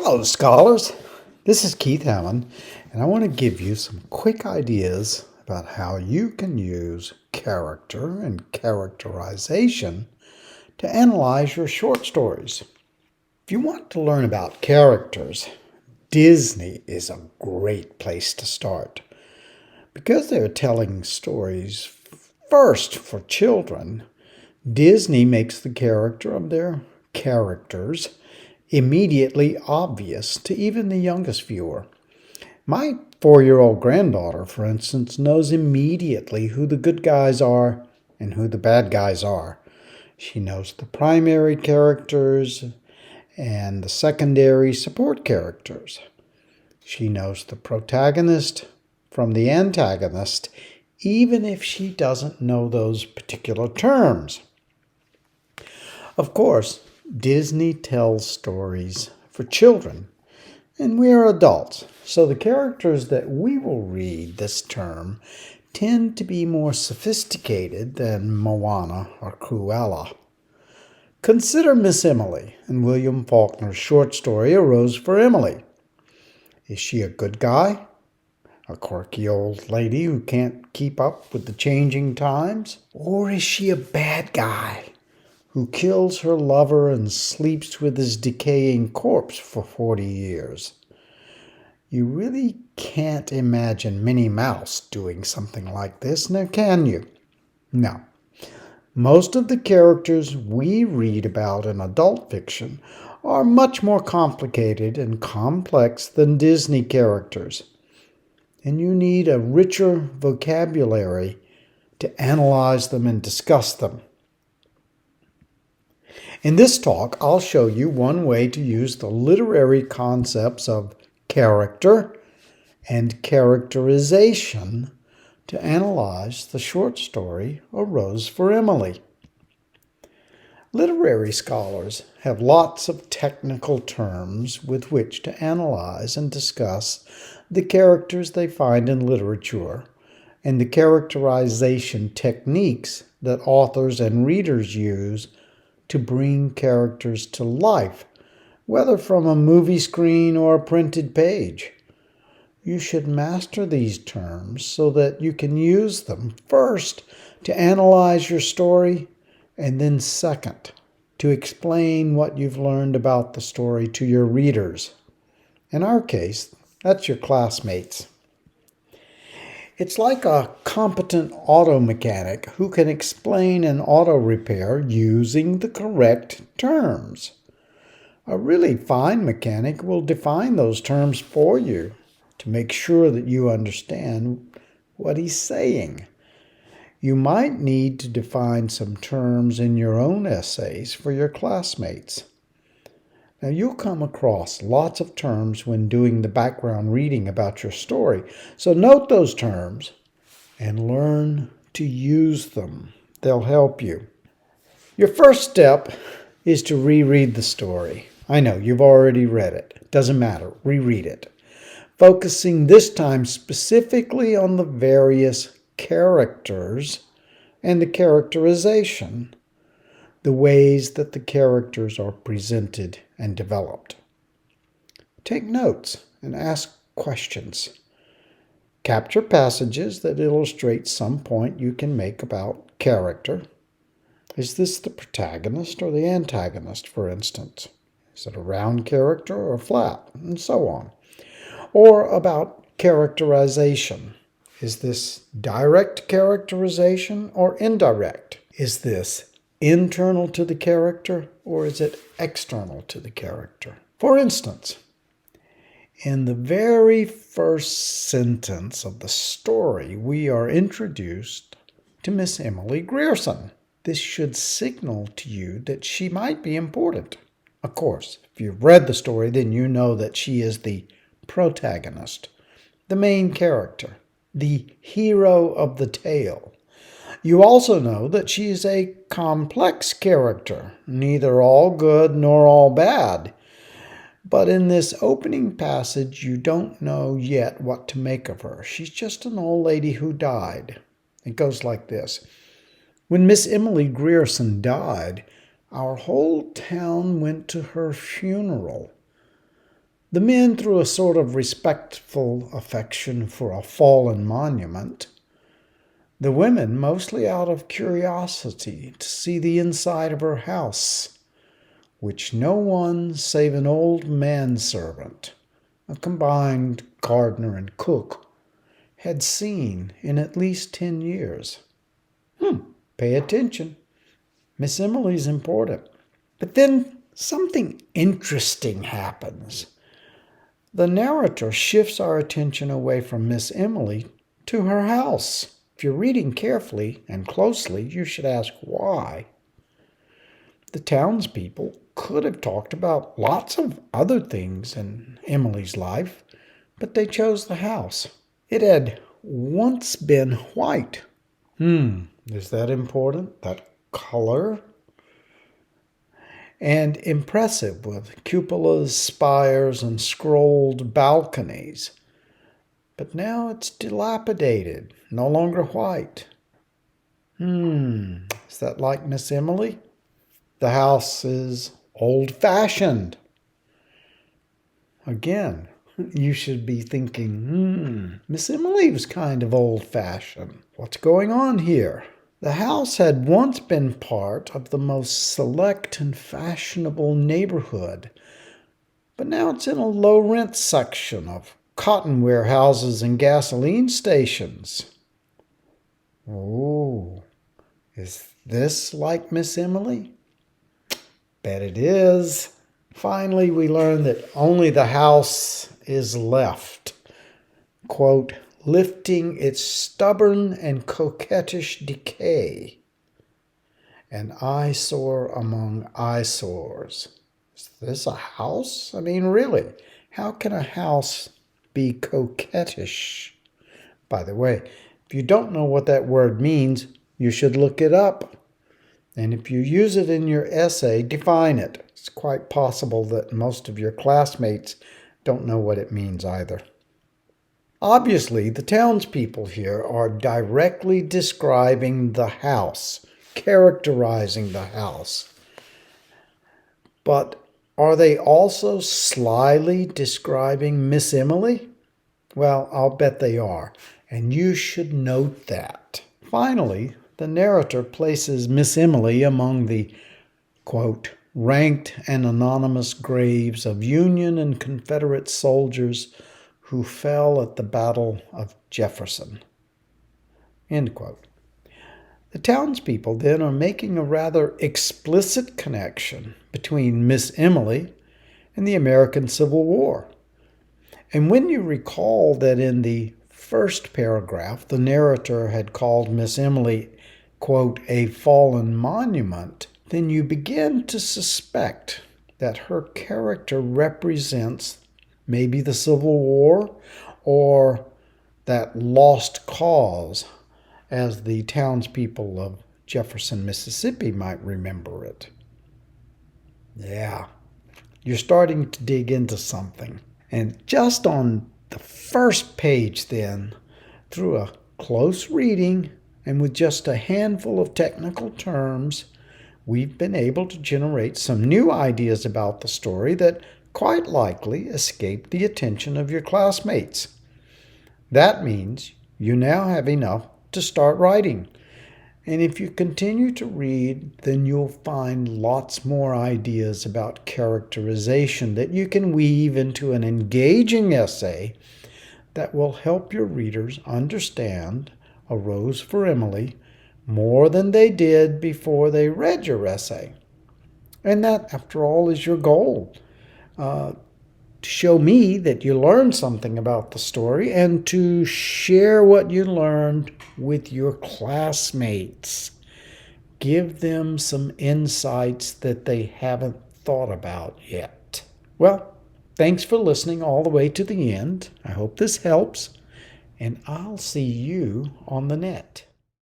Hello, scholars. This is Keith Hammond, and I want to give you some quick ideas about how you can use character and characterization to analyze your short stories. If you want to learn about characters, Disney is a great place to start. Because they're telling stories first for children, Disney makes the character of their characters immediately obvious to even the youngest viewer. My 4-year-old granddaughter, for instance, knows immediately who the good guys are and who the bad guys are. She knows the primary characters and the secondary support characters. She knows the protagonist from the antagonist, even if she doesn't know those particular terms. Of course, Disney tells stories for children, and we are adults, so the characters that we will read this term tend to be more sophisticated than Moana or Cruella. Consider Miss Emily in William Faulkner's short story, A Rose for Emily. Is she a good guy? A quirky old lady who can't keep up with the changing times? Or is she a bad guy who kills her lover and sleeps with his decaying corpse for 40 years? You really can't imagine Minnie Mouse doing something like this, now can you? No. Most of the characters we read about in adult fiction are much more complicated and complex than Disney characters, and you need a richer vocabulary to analyze them and discuss them. In this talk, I'll show you one way to use the literary concepts of character and characterization to analyze the short story, A Rose for Emily. Literary scholars have lots of technical terms with which to analyze and discuss the characters they find in literature and the characterization techniques that authors and readers use to bring characters to life, whether from a movie screen or a printed page. You should master these terms so that you can use them first to analyze your story, and then second, to explain what you've learned about the story to your readers. In our case, that's your classmates. It's like a competent auto mechanic who can explain an auto repair using the correct terms. A really fine mechanic will define those terms for you to make sure that you understand what he's saying. You might need to define some terms in your own essays for your classmates. Now, you'll come across lots of terms when doing the background reading about your story, so note those terms and learn to use them. They'll help you. Your first step is to reread the story. I know, you've already read it. Doesn't matter, reread it. Focusing this time specifically on the various characters and the characterization, the ways that the characters are presented and developed. Take notes and ask questions. Capture passages that illustrate some point you can make about character. Is this the protagonist or the antagonist, for instance? Is it a round character or flat? And so on. Or about characterization. Is this direct characterization or indirect? Is this internal to the character or is it external to the character? For instance, in the very first sentence of the story, we are introduced to Miss Emily Grierson. This should signal to you that she might be important. Of course, if you've read the story, then you know that she is the protagonist, the main character, the hero of the tale. You also know that she is a complex character, neither all good nor all bad. But in this opening passage, you don't know yet what to make of her. She's just an old lady who died. It goes like this. When Miss Emily Grierson died, our whole town went to her funeral. The men through a sort of respectful affection for a fallen monument. The women mostly out of curiosity to see the inside of her house, which no one save an old manservant, a combined gardener and cook, had seen in at least 10 years. Pay attention. Miss Emily's important. But then something interesting happens. The narrator shifts our attention away from Miss Emily to her house. If you're reading carefully and closely, you should ask why. The townspeople could have talked about lots of other things in Emily's life, but they chose the house. It had once been white. Is that important? That color? And impressive with cupolas, spires, and scrolled balconies. But now it's dilapidated, no longer white. Is that like Miss Emily? The house is old-fashioned. Again, you should be thinking, Miss Emily was kind of old-fashioned. What's going on here? The house had once been part of the most select and fashionable neighborhood, but now it's in a low-rent section of cotton warehouses and gasoline stations. Oh, is this like Miss Emily? Bet it is. Finally, we learn that only the house is left. Quote, lifting its stubborn and coquettish decay, an eyesore among eyesores. Is this a house? I mean, really, how can a house be coquettish? By the way, if you don't know what that word means, you should look it up. And if you use it in your essay, define it. It's quite possible that most of your classmates don't know what it means either. Obviously, the townspeople here are directly describing the house, characterizing the house. But are they also slyly describing Miss Emily? Well, I'll bet they are, and you should note that. Finally, the narrator places Miss Emily among the, quote, ranked and anonymous graves of Union and Confederate soldiers who fell at the Battle of Jefferson. End quote. The townspeople then are making a rather explicit connection between Miss Emily and the American Civil War. And when you recall that in the first paragraph, the narrator had called Miss Emily, quote, a fallen monument, then you begin to suspect that her character represents maybe the Civil War or that lost cause, as the townspeople of Jefferson, Mississippi might remember it. Yeah, you're starting to dig into something. And just on the first page then, through a close reading and with just a handful of technical terms, we've been able to generate some new ideas about the story that quite likely escaped the attention of your classmates. That means you now have enough to start writing. And if you continue to read, then you'll find lots more ideas about characterization that you can weave into an engaging essay that will help your readers understand A Rose for Emily more than they did before they read your essay. And that, after all, is your goal. To show me that you learned something about the story and to share what you learned with your classmates. Give them some insights that they haven't thought about yet. Well, thanks for listening all the way to the end. I hope this helps, and I'll see you on the net.